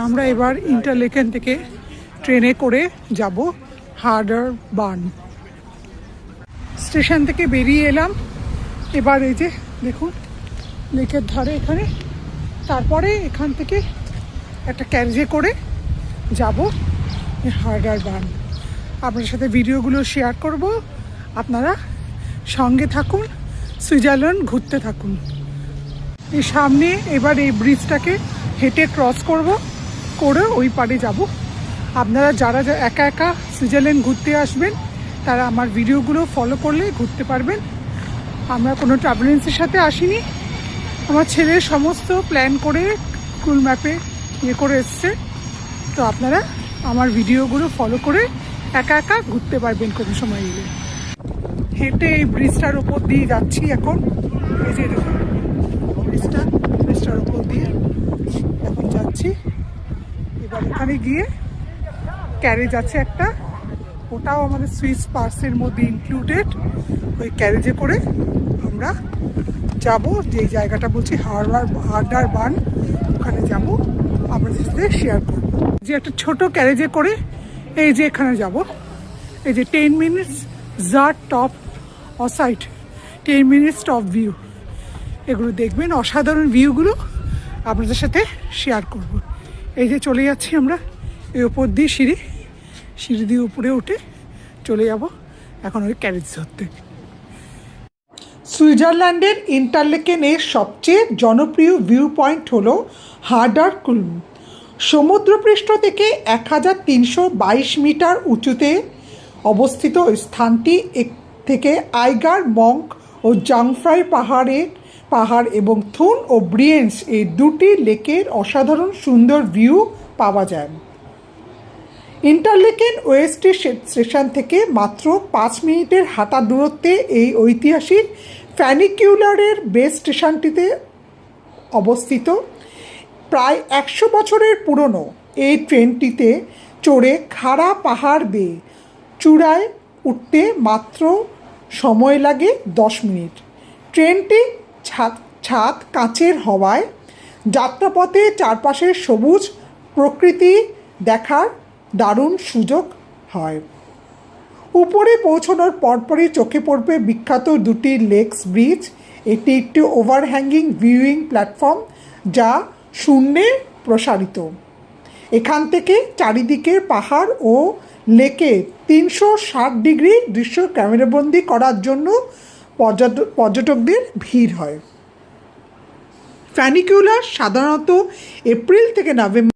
আমরা এবার ইন্টারলেকেন থেকে ট্রেনে করে যাব হার্ডার বার্ন। স্টেশন থেকে বেরিয়ে এলাম। এবার এই যে দেখুন লেকের ধারে এখানে, তারপরে এখান থেকে একটা ক্যারেজে করে যাব হার্ডার বার্ন। আপনার সাথে ভিডিওগুলো শেয়ার করব, আপনারা সঙ্গে থাকুন, সুইজারল্যান্ড ঘুরতে থাকুন। এই সামনে এবার এই ব্রিজটাকে হেঁটে ক্রস করব, করে ওই পারে যাব। আপনারা যারা একা একা সুইজারল্যান্ড ঘুরতে আসবেন তারা আমার ভিডিওগুলো ফলো করলে ঘুরতে পারবেন। আমরা কোনো ট্রাভেল এজেন্সির সাথে আসিনি, আমার ছেলের সমস্ত প্ল্যান করে গুগল ম্যাপে করে এসছে। তো আপনারা আমার ভিডিওগুলো ফলো করে একা একা ঘুরতে পারবেন কোনো সময় এলে। হেঁটে এই ব্রিজটার ওপর দিয়ে যাচ্ছি এখন। এই যে দেখুন ব্রিজটার ওপর দিয়ে এখন যাচ্ছি। এবার এখানে গিয়ে ক্যারেজ আছে একটা, ওটাও আমাদের সুইস পার্সের মধ্যে ইনক্লুডেড। ওই ক্যারেজে করে আমরা যাব যেই জায়গাটা বলছি হার্ডার বার্ন, ওখানে যাব, আপনাদের সাথে শেয়ার করব। যে একটা ছোট ক্যারেজে করে এই যে এখানে যাব। এই যে 10 মিনিটস জার টপ অসাইট, 10 মিনিটস টপ ভিউ, এগুলো দেখবেন। অসাধারণ ভিউগুলো আপনাদের সাথে শেয়ার করব। এই যে চলে যাচ্ছি আমরা এই ওপর দিয়ে সিঁড়ি দিয়ে উপরে উঠে চলে যাব এখন ওই ক্যারেজ ধরতে। সুইজারল্যান্ডের ইন্টারলেকেনের সবচেয়ে জনপ্রিয় ভিউ পয়েন্ট হলো হার্ডার কুলম। সমুদ্রপৃষ্ঠ থেকে 1322 মিটার উঁচুতে অবস্থিত স্থানটি থেকে আইগার মঙ্ক ও জাংফ্রাই পাহাড় এবং থুন ও ব্রিয়েন্স এই দুটি লেকের অসাধারণ সুন্দর ভিউ পাওয়া যায়। ইন্টারলেকেন ওয়েস্টে স্টেশন থেকে মাত্র 5 মিনিটের হাঁটা দূরত্বে এই ঐতিহাসিক ফ্যানিকিউলারের বেস স্টেশনটিতে অবস্থিত। প্রায় 100 বছরের পুরনো এই ট্রেনটিতে চড়ে খাড়া পাহাড় বেয়ে চূড়ায় উঠতে মাত্র সময় লাগে 10 মিনিট। ট্রেনটি ছাদ কাঁচের হওয়ায় যাত্রাপথে চারপাশের সবুজ প্রকৃতি দেখার দারুণ সুযোগ হয়। উপরে পৌঁছানোর পরপরই চোখে পড়বে বিখ্যাত দুটি লেকস ব্রিজ। এটি একটি ওভারহ্যাঙ্গিং ভিউইং প্ল্যাটফর্ম যা শূন্যে প্রসারিত। এখান থেকে চারিদিকের পাহাড় ও লেকে 360 ডিগ্রি দৃশ্য ক্যামেরাবন্দি করার জন্য পর্যটকদের ভিড় হয়। ফ্যানিকিউলার সাধারণত এপ্রিল থেকে নভেম্বর